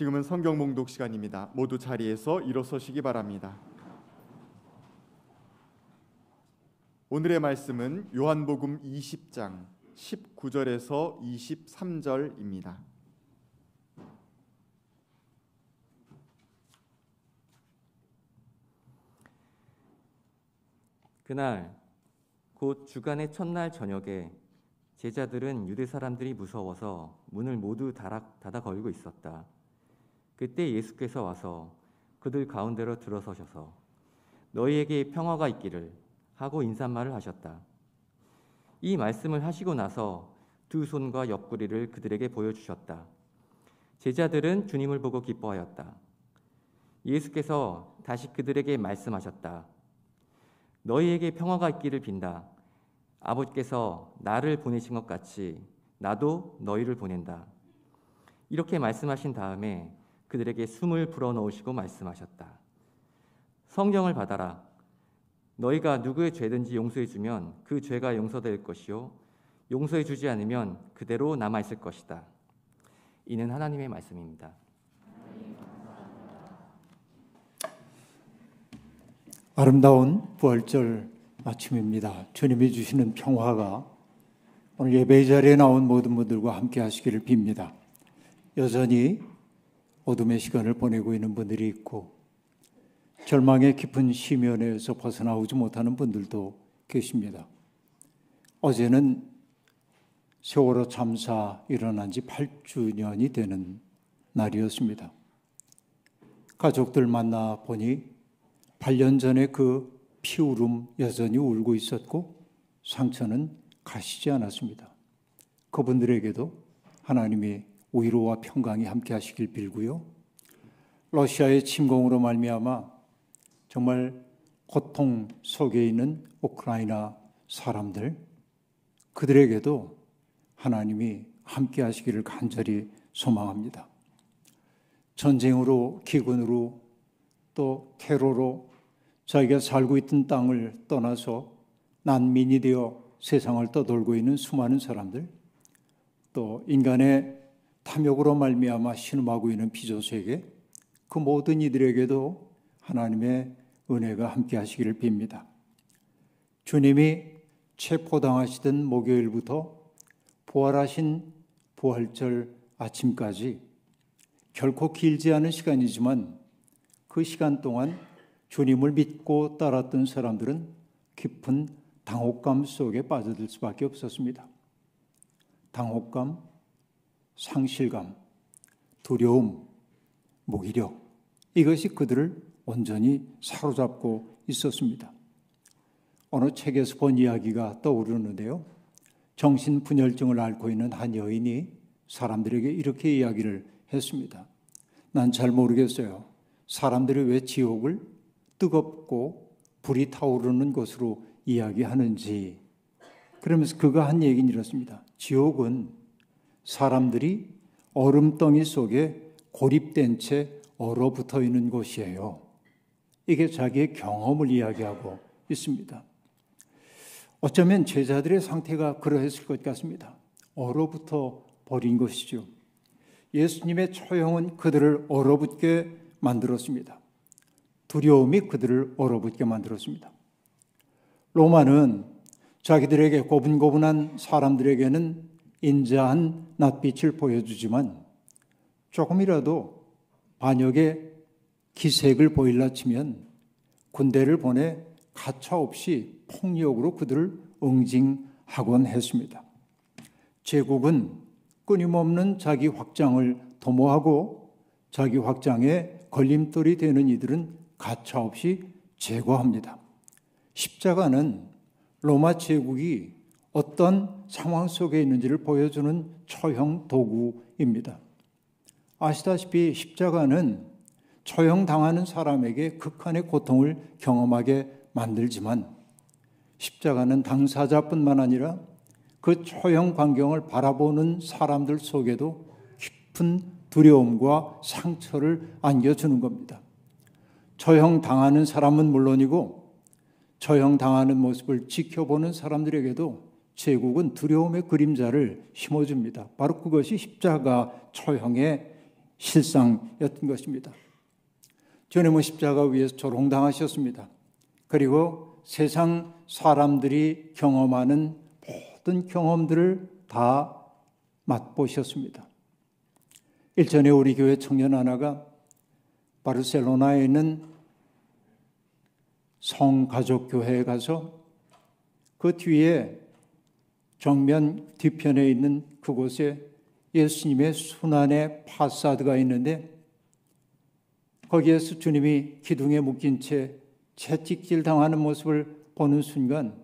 지금은 성경 봉독 시간입니다. 모두 자리에서 일어서시기 바랍니다. 오늘의 말씀은 요한복음 20장 19절에서 23절입니다. 그날 곧 주간의 첫날 저녁에 제자들은 유대 사람들이 무서워서 문을 모두 닫아 걸고 있었다. 그때 예수께서 와서 그들 가운데로 들어서셔서 너희에게 평화가 있기를 하고 인사말을 하셨다. 이 말씀을 하시고 나서 두 손과 옆구리를 그들에게 보여주셨다. 제자들은 주님을 보고 기뻐하였다. 예수께서 다시 그들에게 말씀하셨다. 너희에게 평화가 있기를 빈다. 아버지께서 나를 보내신 것 같이 나도 너희를 보낸다. 이렇게 말씀하신 다음에 그들에게 숨을 불어넣으시고 말씀하셨다. 성령을 받아라. 너희가 누구의 죄든지 용서해주면 그 죄가 용서될 것이요 용서해주지 않으면 그대로 남아있을 것이다. 이는 하나님의 말씀입니다. 아름다운 부활절 아침입니다. 주님이 주시는 평화가 오늘 예배 자리에 나온 모든 분들과 함께 하시기를 빕니다. 여전히 어둠의 시간을 보내고 있는 분들이 있고 절망의 깊은 심연에서 벗어나오지 못하는 분들도 계십니다. 어제는 세월호 참사 일어난 지 8주년이 되는 날이었습니다. 가족들 만나 보니 8년 전에 그 피울음 여전히 울고 있었고 상처는 가시지 않았습니다. 그분들에게도 하나님의 위로와 평강이 함께 하시길 빌고요. 러시아의 침공으로 말미암아 정말 고통 속에 있는 우크라이나 사람들, 그들에게도 하나님이 함께 하시기를 간절히 소망합니다. 전쟁으로, 기근으로, 또 테러로 자기가 살고 있던 땅을 떠나서 난민이 되어 세상을 떠돌고 있는 수많은 사람들, 또 인간의 탐욕으로 말미암아 신음하고 있는 피조세계, 그 모든 이들에게도 하나님의 은혜가 함께 하시기를 빕니다. 주님이 체포당하시던 목요일부터 부활하신 부활절 아침까지 결코 길지 않은 시간이지만 그 시간 동안 주님을 믿고 따랐던 사람들은 깊은 당혹감 속에 빠져들 수밖에 없었습니다. 당혹감, 상실감, 두려움, 무기력, 이것이 그들을 온전히 사로잡고 있었습니다. 어느 책에서 본 이야기가 떠오르는데요. 정신분열증을 앓고 있는 한 여인이 사람들에게 이렇게 이야기를 했습니다. 난 잘 모르겠어요. 사람들이 왜 지옥을 뜨겁고 불이 타오르는 곳으로 이야기하는지. 그러면서 그가 한 얘기는 이렇습니다. 지옥은 사람들이 얼음덩이 속에 고립된 채 얼어붙어 있는 곳이에요. 이게 자기의 경험을 이야기하고 있습니다. 어쩌면 제자들의 상태가 그러했을 것 같습니다. 얼어붙어 버린 것이죠. 예수님의 처형은 그들을 얼어붙게 만들었습니다. 두려움이 그들을 얼어붙게 만들었습니다. 로마는 자기들에게 고분고분한 사람들에게는 인자한 낯빛을 보여주지만 조금이라도 반역의 기색을 보일라 치면 군대를 보내 가차없이 폭력으로 그들을 응징하곤 했습니다. 제국은 끊임없는 자기 확장을 도모하고 자기 확장에 걸림돌이 되는 이들은 가차없이 제거합니다. 십자가는 로마 제국이 어떤 상황 속에 있는지를 보여주는 처형 도구입니다. 아시다시피 십자가는 처형당하는 사람에게 극한의 고통을 경험하게 만들지만 십자가는 당사자뿐만 아니라 그 처형 광경을 바라보는 사람들 속에도 깊은 두려움과 상처를 안겨주는 겁니다. 처형당하는 사람은 물론이고 처형당하는 모습을 지켜보는 사람들에게도 제국은 두려움의 그림자를 심어줍니다. 바로 그것이 십자가 처형의 실상이었던 것입니다. 주님은 십자가 위에서 조롱당하셨습니다. 그리고 세상 사람들이 경험하는 모든 경험들을 다 맛보셨습니다. 일전에 우리 교회 청년 하나가 바르셀로나에 있는 성가족교회에 가서 그 뒤에 정면 뒤편에 있는 그곳에 예수님의 순환의 파사드가 있는데 거기에서 주님이 기둥에 묶인 채 채찍질 당하는 모습을 보는 순간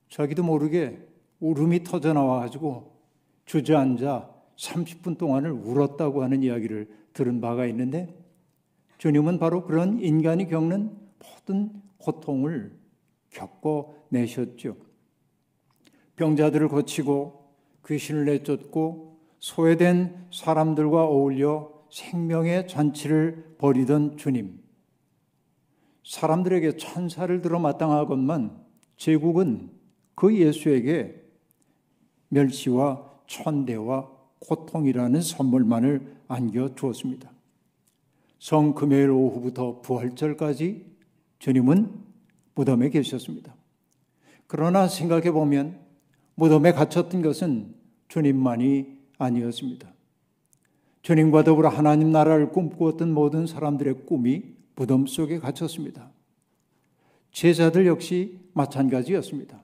자기도 모르게 울음이 터져나와가지고 주저앉아 30분 동안을 울었다고 하는 이야기를 들은 바가 있는데 주님은 바로 그런 인간이 겪는 모든 고통을 겪어내셨죠. 병자들을 고치고 귀신을 내쫓고 소외된 사람들과 어울려 생명의 잔치를 벌이던 주님. 사람들에게 천사를 들어 마땅하건만 제국은 그 예수에게 멸시와 천대와 고통이라는 선물만을 안겨주었습니다. 성금요일 오후부터 부활절까지 주님은 무덤에 계셨습니다. 그러나 생각해 보면 무덤에 갇혔던 것은 주님만이 아니었습니다. 주님과 더불어 하나님 나라를 꿈꾸었던 모든 사람들의 꿈이 무덤 속에 갇혔습니다. 제자들 역시 마찬가지였습니다.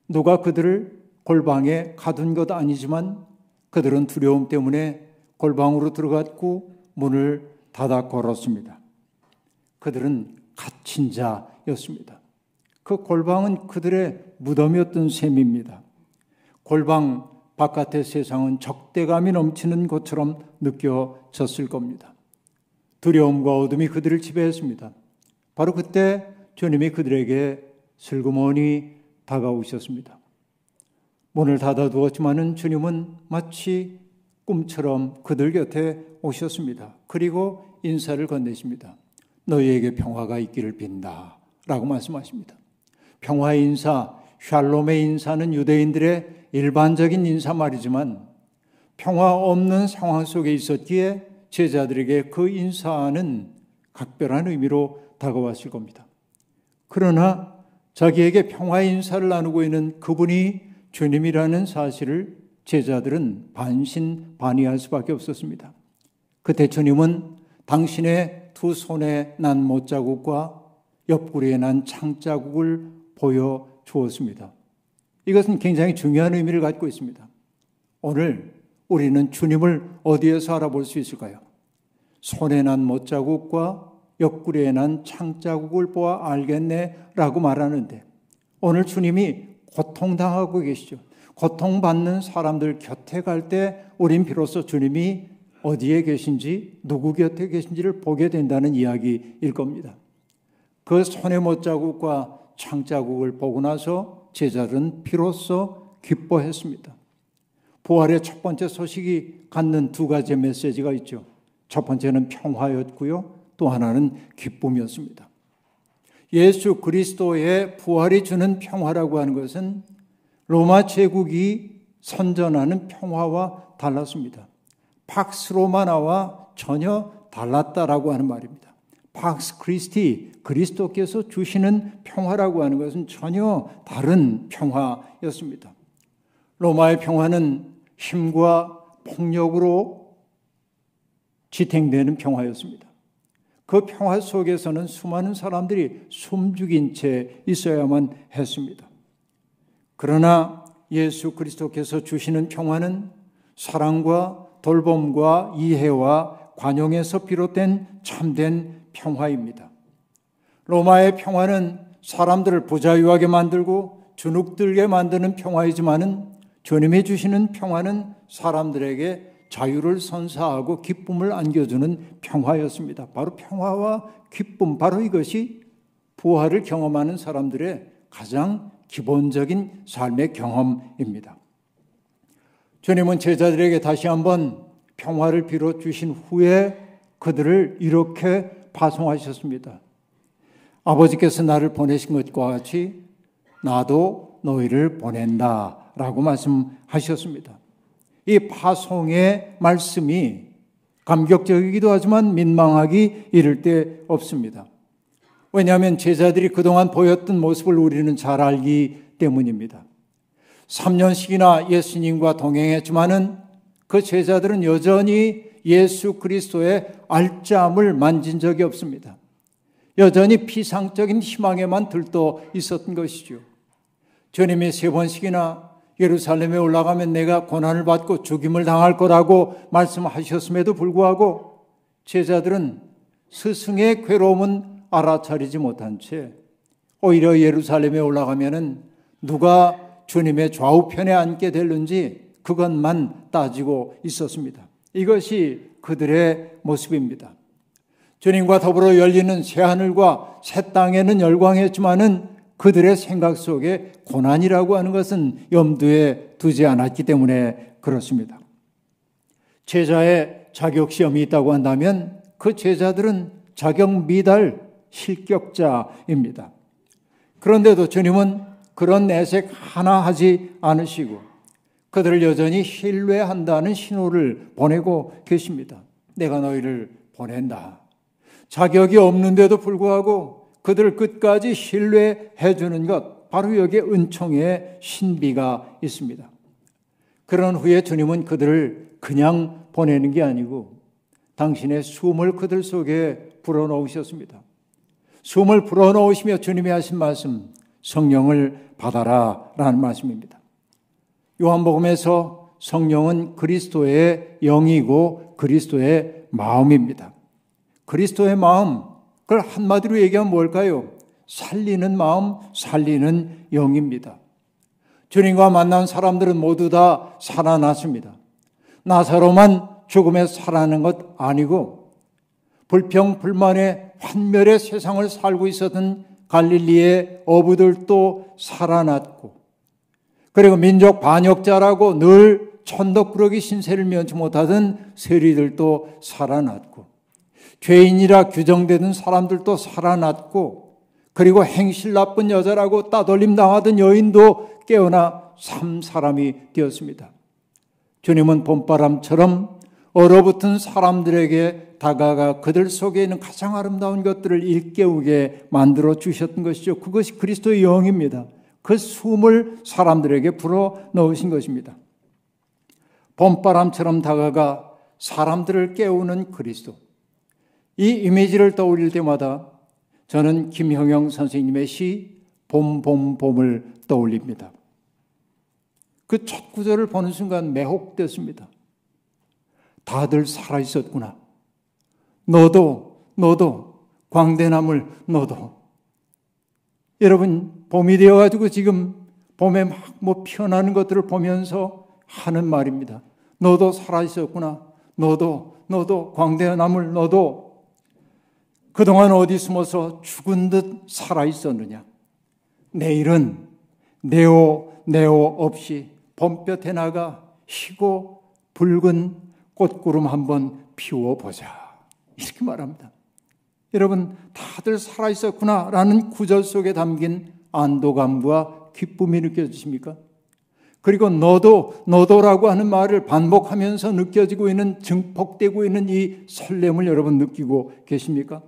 누가 그들을 골방에 가둔 것 아니지만 그들은 두려움 때문에 골방으로 들어갔고 문을 닫아 걸었습니다. 그들은 갇힌 자였습니다. 그 골방은 그들의 무덤이었던 셈입니다. 골방 바깥의 세상은 적대감이 넘치는 곳처럼 느껴졌을 겁니다. 두려움과 어둠이 그들을 지배했습니다. 바로 그때 주님이 그들에게 슬그머니 다가오셨습니다. 문을 닫아두었지만은 주님은 마치 꿈처럼 그들 곁에 오셨습니다. 그리고 인사를 건네십니다. 너희에게 평화가 있기를 빈다 라고 말씀하십니다. 평화의 인사, 샬롬의 인사는 유대인들의 일반적인 인사말이지만 평화 없는 상황 속에 있었기에 제자들에게 그 인사는 각별한 의미로 다가왔을 겁니다. 그러나 자기에게 평화의 인사를 나누고 있는 그분이 주님이라는 사실을 제자들은 반신반의할 수밖에 없었습니다. 그때 주님은 당신의 두 손에 난 못자국과 옆구리에 난 창자국을 보여주었습니다. 이것은 굉장히 중요한 의미를 갖고 있습니다. 오늘 우리는 주님을 어디에서 알아볼 수 있을까요? 손에 난 못자국과 옆구리에 난 창자국을 보아 알겠네 라고 말하는데 오늘 주님이 고통당하고 계시죠. 고통받는 사람들 곁에 갈 때 우린 비로소 주님이 어디에 계신지 누구 곁에 계신지를 보게 된다는 이야기일 겁니다. 그 손의 못자국과 창자국을 보고 나서 제자들은 비로소 기뻐했습니다. 부활의 첫 번째 소식이 갖는 두 가지의 메시지가 있죠. 첫 번째는 평화였고요. 또 하나는 기쁨이었습니다. 예수 그리스도의 부활이 주는 평화라고 하는 것은 로마 제국이 선전하는 평화와 달랐습니다. 팍스 로마나와 전혀 달랐다라고 하는 말입니다. 팍스 크리스티, 그리스도께서 주시는 평화라고 하는 것은 전혀 다른 평화였습니다. 로마의 평화는 힘과 폭력으로 지탱되는 평화였습니다. 그 평화 속에서는 수많은 사람들이 숨죽인 채 있어야만 했습니다. 그러나 예수 그리스도께서 주시는 평화는 사랑과 돌봄과 이해와 관용에서 비롯된 참된 평화입니다. 로마의 평화는 사람들을 부자유하게 만들고 주눅들게 만드는 평화이지만은 주님이 주시는 평화는 사람들에게 자유를 선사하고 기쁨을 안겨주는 평화였습니다. 바로 평화와 기쁨, 바로 이것이 부활을 경험하는 사람들의 가장 기본적인 삶의 경험입니다. 주님은 제자들에게 다시 한번 평화를 빌어 주신 후에 그들을 이렇게 파송하셨습니다. 아버지께서 나를 보내신 것과 같이 나도 너희를 보낸다 라고 말씀하셨습니다. 이 파송의 말씀이 감격적이기도 하지만 민망하기 이를 데 없습니다. 왜냐하면 제자들이 그동안 보였던 모습을 우리는 잘 알기 때문입니다. 3년씩이나 예수님과 동행했지만은 그 제자들은 여전히 예수 그리스도의 알짜함을 만진 적이 없습니다. 여전히 피상적인 희망에만 들떠 있었던 것이죠. 주님이 3번씩이나 예루살렘에 올라가면 내가 고난을 받고 죽임을 당할 거라고 말씀하셨음에도 불구하고 제자들은 스승의 괴로움은 알아차리지 못한 채 오히려 예루살렘에 올라가면은 누가 주님의 좌우편에 앉게 될는지 그것만 따지고 있었습니다. 이것이 그들의 모습입니다. 주님과 더불어 열리는 새하늘과 새 땅에는 열광했지만은 그들의 생각 속에 고난이라고 하는 것은 염두에 두지 않았기 때문에 그렇습니다. 제자의 자격시험이 있다고 한다면 그 제자들은 자격 미달 실격자입니다. 그런데도 주님은 그런 내색 하나 하지 않으시고 그들을 여전히 신뢰한다는 신호를 보내고 계십니다. 내가 너희를 보낸다. 자격이 없는데도 불구하고 그들을 끝까지 신뢰해 주는 것, 바로 여기에 은총의 신비가 있습니다. 그런 후에 주님은 그들을 그냥 보내는 게 아니고 당신의 숨을 그들 속에 불어넣으셨습니다. 숨을 불어넣으시며 주님이 하신 말씀, 성령을 받아라 라는 말씀입니다. 요한복음에서 성령은 그리스도의 영이고 그리스도의 마음입니다. 그리스도의 마음, 그걸 한마디로 얘기하면 뭘까요? 살리는 마음, 살리는 영입니다. 주님과 만난 사람들은 모두 다 살아났습니다. 나사로만 죽음에 살아난 것 아니고 불평불만의 환멸의 세상을 살고 있었던 갈릴리의 어부들도 살아났고 그리고 민족 반역자라고 늘 천덕꾸러기 신세를 면치 못하던 세리들도 살아났고 죄인이라 규정되던 사람들도 살아났고 그리고 행실 나쁜 여자라고 따돌림 당하던 여인도 깨어나 참 사람이 되었습니다. 주님은 봄바람처럼 얼어붙은 사람들에게 다가가 그들 속에 있는 가장 아름다운 것들을 일깨우게 만들어 주셨던 것이죠. 그것이 그리스도의 영입니다. 그 숨을 사람들에게 불어 넣으신 것입니다. 봄바람처럼 다가가 사람들을 깨우는 그리스도. 이 이미지를 떠올릴 때마다 저는 김형영 선생님의 시 봄을 떠올립니다. 그 첫 구절을 보는 순간 매혹됐습니다. 다들 살아있었구나. 너도 광대나물 너도. 여러분 봄이 되어가지고 지금 봄에 막 피어나는 것들을 보면서 하는 말입니다. 너도 살아있었구나. 너도 광대나물 너도. 그동안 어디 숨어서 죽은 듯 살아있었느냐. 내일은 네오 없이 봄볕에 나가 희고 붉은 꽃구름 한번 피워보자. 이렇게 말합니다. 여러분 다들 살아있었구나 라는 구절 속에 담긴 안도감과 기쁨이 느껴지십니까? 그리고 너도라고 하는 말을 반복하면서 느껴지고 있는 증폭되고 있는 이 설렘을 여러분 느끼고 계십니까?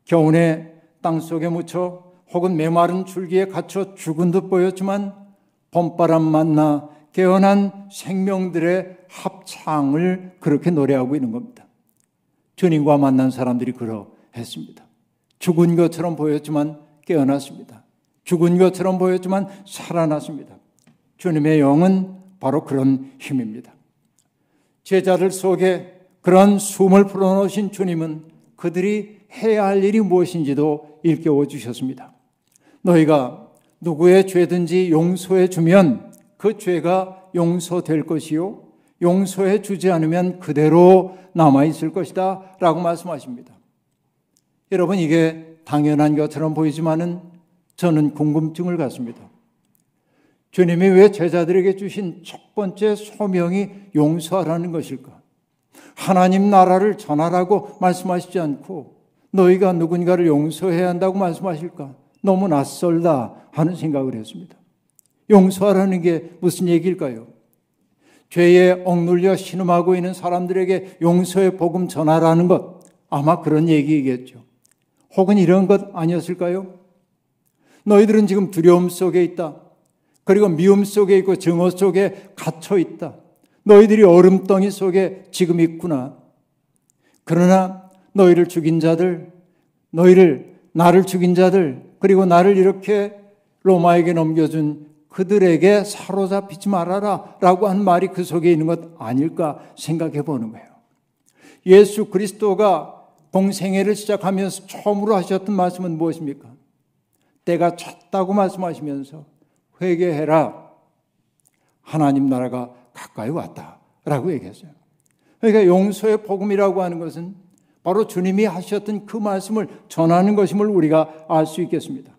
겨우내 땅속에 묻혀 혹은 메마른 줄기에 갇혀 죽은 듯 보였지만 봄바람 만나 깨어난 생명들의 합창을 그렇게 노래하고 있는 겁니다. 주님과 만난 사람들이 그러했습니다. 죽은 것처럼 보였지만 깨어났습니다. 죽은 것처럼 보였지만 살아났습니다. 주님의 영은 바로 그런 힘입니다. 제자들 속에 그런 숨을 불어넣으신 주님은 그들이 해야 할 일이 무엇인지도 일깨워 주셨습니다. 너희가 누구의 죄든지 용서해 주면 그 죄가 용서될 것이요 용서해 주지 않으면 그대로 남아있을 것이다 라고 말씀하십니다. 여러분 이게 당연한 것처럼 보이지만은 저는 궁금증을 갖습니다. 주님이 왜 제자들에게 주신 첫 번째 소명이 용서하라는 것일까? 하나님 나라를 전하라고 말씀하시지 않고 너희가 누군가를 용서해야 한다고 말씀하실까? 너무 낯설다 하는 생각을 했습니다. 용서하라는 게 무슨 얘기일까요? 죄에 억눌려 신음하고 있는 사람들에게 용서의 복음 전하라는 것, 아마 그런 얘기이겠죠. 혹은 이런 것 아니었을까요? 너희들은 지금 두려움 속에 있다. 그리고 미움 속에 있고 증오 속에 갇혀 있다. 너희들이 얼음덩이 속에 지금 있구나. 그러나 너희를 죽인 자들, 나를 죽인 자들, 그리고 나를 이렇게 로마에게 넘겨준 그들에게 사로잡히지 말아라 라고 한 말이 그 속에 있는 것 아닐까 생각해 보는 거예요. 예수 그리스도가 공생애를 시작하면서 처음으로 하셨던 말씀은 무엇입니까? 때가 찼다고 말씀하시면서 회개해라. 하나님 나라가 가까이 왔다라고 얘기했어요. 그러니까 용서의 복음이라고 하는 것은 바로 주님이 하셨던 그 말씀을 전하는 것임을 우리가 알 수 있겠습니다.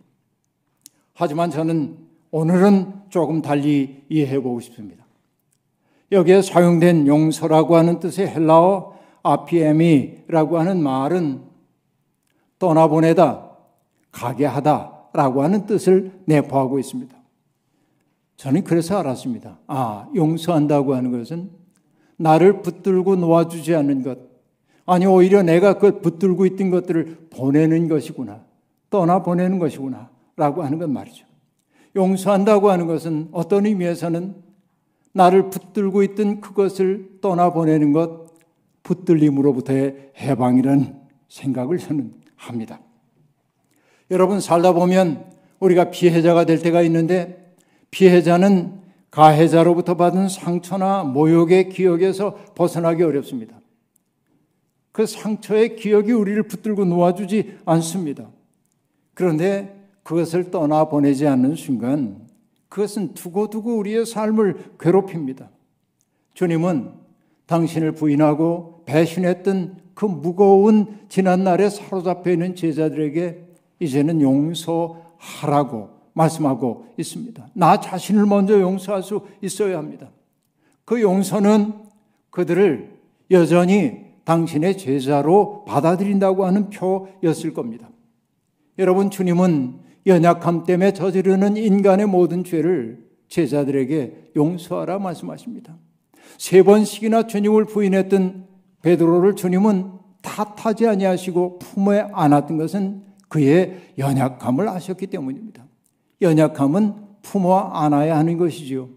하지만 저는 오늘은 조금 달리 이해해 보고 싶습니다. 여기에 사용된 용서라고 하는 뜻의 헬라어 아피에미라고 하는 말은 떠나보내다, 가게 하다라고 하는 뜻을 내포하고 있습니다. 저는 그래서 알았습니다. 용서한다고 하는 것은 나를 붙들고 놓아주지 않는 것, 아니 오히려 내가 그 붙들고 있던 것들을 보내는 것이구나, 떠나보내는 것이구나 라고 하는 건 말이죠. 용서한다고 하는 것은 어떤 의미에서는 나를 붙들고 있던 그것을 떠나보내는 것, 붙들림으로부터의 해방이라는 생각을 저는 합니다. 여러분, 살다 보면 우리가 피해자가 될 때가 있는데, 피해자는 가해자로부터 받은 상처나 모욕의 기억에서 벗어나기 어렵습니다. 그 상처의 기억이 우리를 붙들고 놓아주지 않습니다. 그런데 그것을 떠나보내지 않는 순간 그것은 두고두고 우리의 삶을 괴롭힙니다. 주님은 당신을 부인하고 배신했던 그 무거운 지난날에 사로잡혀 있는 제자들에게 이제는 용서하라고 말씀하고 있습니다. 나 자신을 먼저 용서할 수 있어야 합니다. 그 용서는 그들을 여전히 당신의 제자로 받아들인다고 하는 표였을 겁니다. 여러분, 주님은 연약함 때문에 저지르는 인간의 모든 죄를 제자들에게 용서하라 말씀하십니다. 3번씩이나 주님을 부인했던 베드로를 주님은 탓하지 아니하시고 품에 안았던 것은 그의 연약함을 아셨기 때문입니다. 연약함은 품어 안아야 하는 것이지요.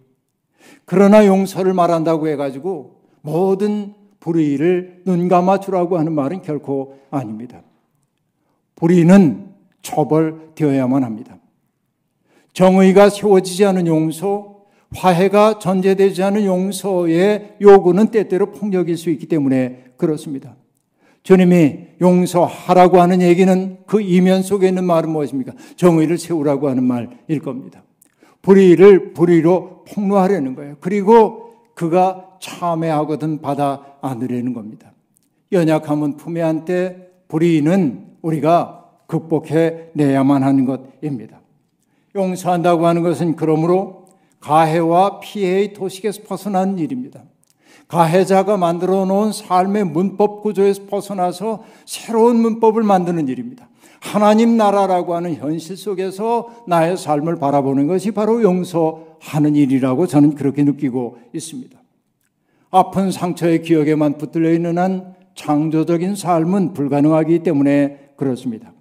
그러나 용서를 말한다고 해가지고 모든 불의를 눈감아 주라고 하는 말은 결코 아닙니다. 불의는 처벌되어야만 합니다. 정의가 세워지지 않은 용서, 화해가 전제되지 않은 용서의 요구는 때때로 폭력일 수 있기 때문에 그렇습니다. 주님이 용서하라고 하는 얘기는 그 이면 속에 있는 말은 무엇입니까? 정의를 세우라고 하는 말일 겁니다. 불의를 불의로 폭로하려는 거예요. 그리고 그가 참회하거든 받아 안으려는 겁니다. 연약함은 품에 안되 불의는 우리가 극복해내야만 하는 것입니다. 용서한다고 하는 것은 그러므로 가해와 피해의 도식에서 벗어나는 일입니다. 가해자가 만들어 놓은 삶의 문법 구조에서 벗어나서 새로운 문법을 만드는 일입니다. 하나님 나라라고 하는 현실 속에서 나의 삶을 바라보는 것이 바로 용서하는 일이라고 저는 그렇게 느끼고 있습니다. 아픈 상처의 기억에만 붙들려 있는 한 창조적인 삶은 불가능하기 때문에 그렇습니다.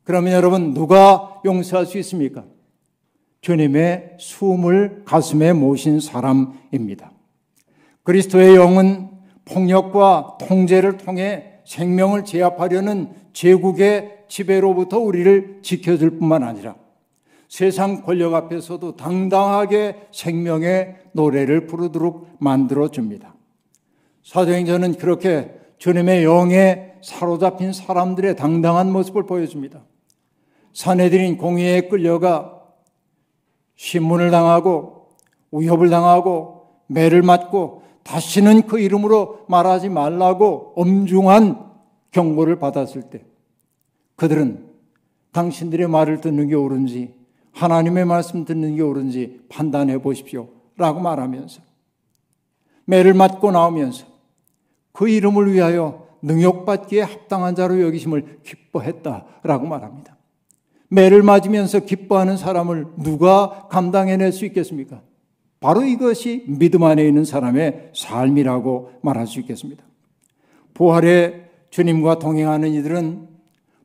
그러면 여러분, 누가 용서할 수 있습니까? 주님의 숨을 가슴에 모신 사람입니다. 그리스도의 영은 폭력과 통제를 통해 생명을 제압하려는 제국의 지배로부터 우리를 지켜줄 뿐만 아니라 세상 권력 앞에서도 당당하게 생명의 노래를 부르도록 만들어줍니다. 사도행전은 그렇게 주님의 영에 사로잡힌 사람들의 당당한 모습을 보여줍니다. 사내들인 공회에 끌려가 신문을 당하고 위협을 당하고 매를 맞고 다시는 그 이름으로 말하지 말라고 엄중한 경고를 받았을 때 그들은 당신들의 말을 듣는 게 옳은지 하나님의 말씀 듣는 게 옳은지 판단해 보십시오 라고 말하면서 매를 맞고 나오면서 그 이름을 위하여 능욕받기에 합당한 자로 여기심을 기뻐했다라고 말합니다. 매를 맞으면서 기뻐하는 사람을 누가 감당해낼 수 있겠습니까? 바로 이것이 믿음 안에 있는 사람의 삶이라고 말할 수 있겠습니다. 부활의 주님과 동행하는 이들은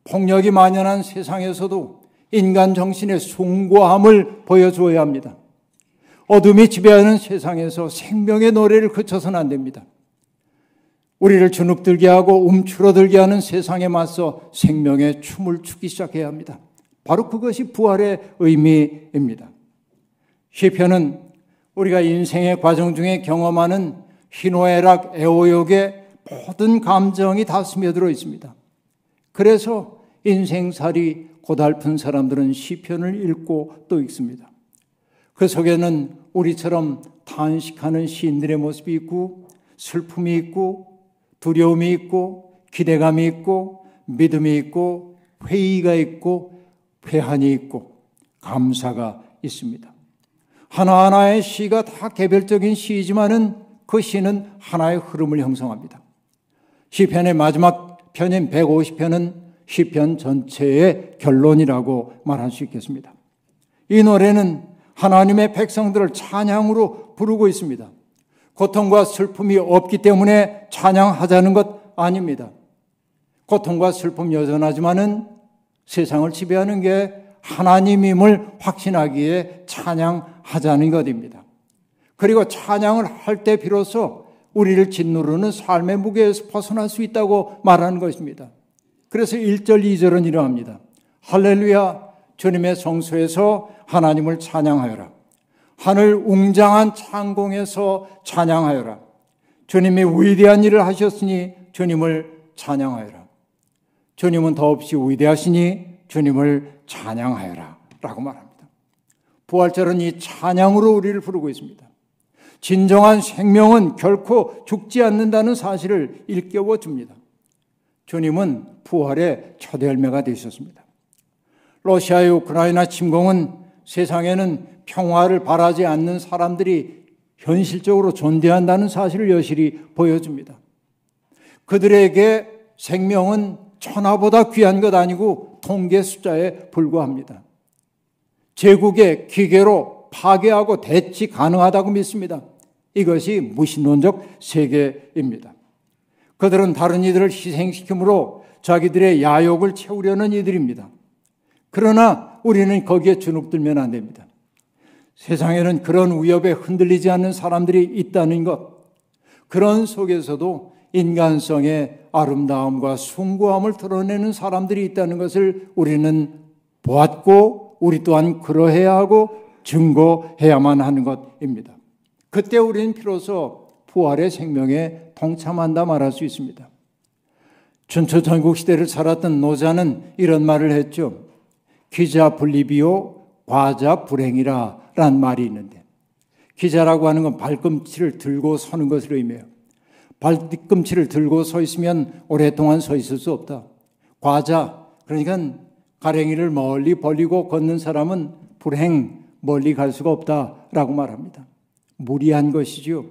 폭력이 만연한 세상에서도 인간 정신의 숭고함을 보여주어야 합니다. 어둠이 지배하는 세상에서 생명의 노래를 그쳐서는 안 됩니다. 우리를 주눅들게 하고 움츠러들게 하는 세상에 맞서 생명의 춤을 추기 시작해야 합니다. 바로 그것이 부활의 의미입니다. 시편은 우리가 인생의 과정 중에 경험하는 희노애락, 애호욕의 모든 감정이 다 스며들어 있습니다. 그래서 인생살이 고달픈 사람들은 시편을 읽고 또 읽습니다. 그 속에는 우리처럼 탄식하는 시인들의 모습이 있고 슬픔이 있고 두려움이 있고 기대감이 있고 믿음이 있고 회의가 있고 회한이 있고 감사가 있습니다. 하나하나의 시가 다 개별적인 시이지만은 그 시는 하나의 흐름을 형성합니다. 시편의 마지막 편인 150편은 시편 전체의 결론이라고 말할 수 있겠습니다. 이 노래는 하나님의 백성들을 찬양으로 부르고 있습니다. 고통과 슬픔이 없기 때문에 찬양하자는 것 아닙니다. 고통과 슬픔 여전하지만은 세상을 지배하는 게 하나님임을 확신하기에 찬양하자는 것입니다. 그리고 찬양을 할 때 비로소 우리를 짓누르는 삶의 무게에서 벗어날 수 있다고 말하는 것입니다. 그래서 1절, 2절은 이러합니다. 할렐루야, 주님의 성소에서 하나님을 찬양하여라. 하늘 웅장한 창공에서 찬양하여라. 주님이 위대한 일을 하셨으니 주님을 찬양하여라. 주님은 더없이 위대하시니 주님을 찬양하여라 라고 말합니다. 부활절은 이 찬양으로 우리를 부르고 있습니다. 진정한 생명은 결코 죽지 않는다는 사실을 일깨워 줍니다. 주님은 부활의 첫 열매가 되셨습니다. 러시아의 우크라이나 침공은 세상에는 평화를 바라지 않는 사람들이 현실적으로 존재한다는 사실을 여실히 보여줍니다. 그들에게 생명은 천하보다 귀한 것 아니고 통계 숫자에 불과합니다. 제국의 기계로 파괴하고 대치 가능하다고 믿습니다. 이것이 무신론적 세계입니다. 그들은 다른 이들을 희생시킴으로 자기들의 야욕을 채우려는 이들입니다. 그러나 우리는 거기에 주눅들면 안 됩니다. 세상에는 그런 위협에 흔들리지 않는 사람들이 있다는 것, 그런 속에서도 인간성의 아름다움과 숭고함을 드러내는 사람들이 있다는 것을 우리는 보았고 우리 또한 그러해야 하고 증거해야만 하는 것입니다. 그때 우리는 비로소 부활의 생명에 동참한다 말할 수 있습니다. 춘추 전국시대를 살았던 노자는 이런 말을 했죠. 기자 불리비오 과자 불행이라 라는 말이 있는데, 기자라고 하는 건 발꿈치를 들고 서는 것을 의미해요. 발꿈치를 들고 서 있으면 오랫동안 서 있을 수 없다. 과자, 그러니까 가랭이를 멀리 벌리고 걷는 사람은 불행, 멀리 갈 수가 없다라고 말합니다. 무리한 것이지요.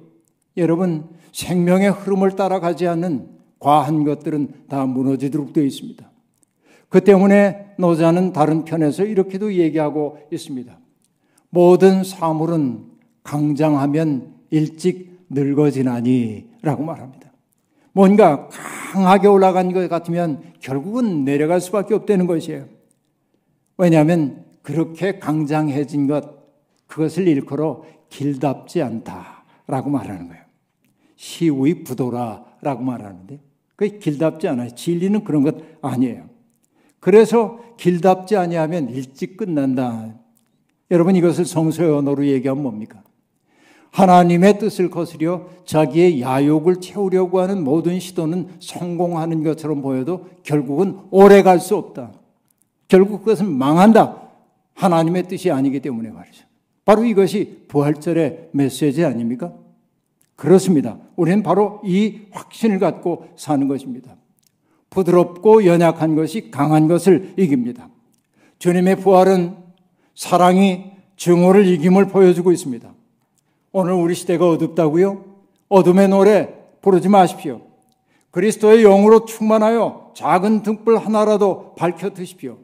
여러분, 생명의 흐름을 따라가지 않는 과한 것들은 다 무너지도록 되어 있습니다. 그 때문에 노자는 다른 편에서 이렇게도 얘기하고 있습니다. 모든 사물은 강장하면 일찍 늙어지나니 라고 말합니다. 뭔가 강하게 올라간 것 같으면 결국은 내려갈 수밖에 없다는 것이에요. 왜냐하면 그렇게 강장해진 것, 그것을 일컬어 길답지 않다라고 말하는 거예요. 시의 부도라라고 말하는데 그게 길답지 않아요. 진리는 그런 것 아니에요. 그래서 길답지 아니하면 일찍 끝난다. 여러분, 이것을 성서의 언어로 얘기하면 뭡니까? 하나님의 뜻을 거스려 자기의 야욕을 채우려고 하는 모든 시도는 성공하는 것처럼 보여도 결국은 오래 갈 수 없다. 결국 그것은 망한다. 하나님의 뜻이 아니기 때문에 말이죠. 바로 이것이 부활절의 메시지 아닙니까? 그렇습니다. 우리는 바로 이 확신을 갖고 사는 것입니다. 부드럽고 연약한 것이 강한 것을 이깁니다. 주님의 부활은 사랑이 증오를 이김을 보여주고 있습니다. 오늘 우리 시대가 어둡다고요? 어둠의 노래 부르지 마십시오. 그리스도의 영으로 충만하여 작은 등불 하나라도 밝혀 드십시오.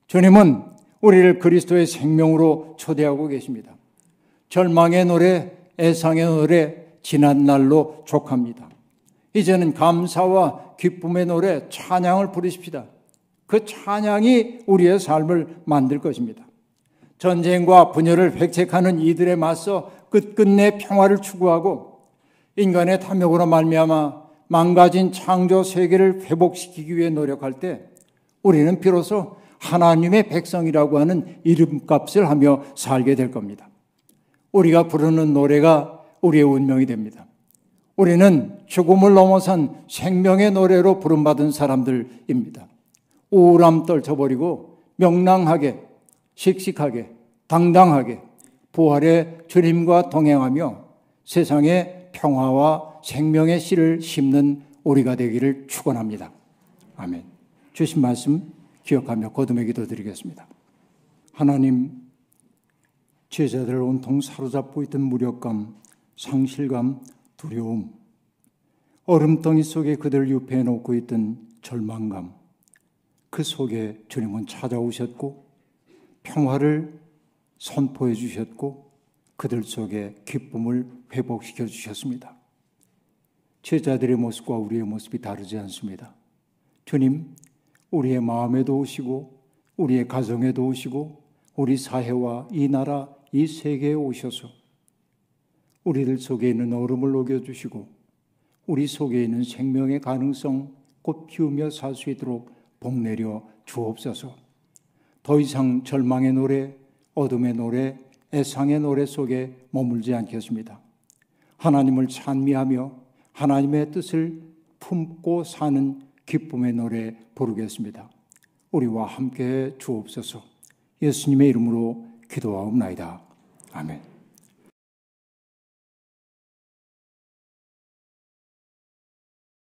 주님은 우리를 그리스도의 생명으로 초대하고 계십니다. 절망의 노래, 애상의 노래 지난 날로 족합니다. 이제는 감사와 기쁨의 노래, 찬양을 부르십시다. 그 찬양이 우리의 삶을 만들 것입니다. 전쟁과 분열을 백책하는 이들에 맞서 끝끝내 평화를 추구하고 인간의 탐욕으로 말미암아 망가진 창조 세계를 회복시키기 위해 노력할 때 우리는 비로소 하나님의 백성이라고 하는 이름값을 하며 살게 될 겁니다. 우리가 부르는 노래가 우리의 운명이 됩니다. 우리는 죽음을 넘어선 생명의 노래로 부름받은 사람들입니다. 우울함 떨쳐버리고 명랑하게, 씩씩하게, 당당하게 부활의 주님과 동행하며 세상에 평화와 생명의 씨를 심는 우리가 되기를 축원합니다. 아멘. 주신 말씀 기억하며 거듭의 기도 드리겠습니다. 하나님, 제자들을 온통 사로잡고 있던 무력감, 상실감, 두려움, 얼음덩이 속에 그들을 유폐해 놓고 있던 절망감, 그 속에 주님은 찾아오셨고 평화를 선포해 주셨고 그들 속에 기쁨을 회복시켜 주셨습니다. 제자들의 모습과 우리의 모습이 다르지 않습니다. 주님, 우리의 마음에도 오시고 우리의 가정에도 오시고 우리 사회와 이 나라, 이 세계에 오셔서 우리들 속에 있는 얼음을 녹여주시고 우리 속에 있는 생명의 가능성 꽃 피우며 살 수 있도록 복내려 주옵소서. 더 이상 절망의 노래, 어둠의 노래, 애상의 노래 속에 머물지 않겠습니다. 하나님을 찬미하며 하나님의 뜻을 품고 사는 기쁨의 노래 부르겠습니다. 우리와 함께 주옵소서. 예수님의 이름으로 기도하옵나이다. 아멘.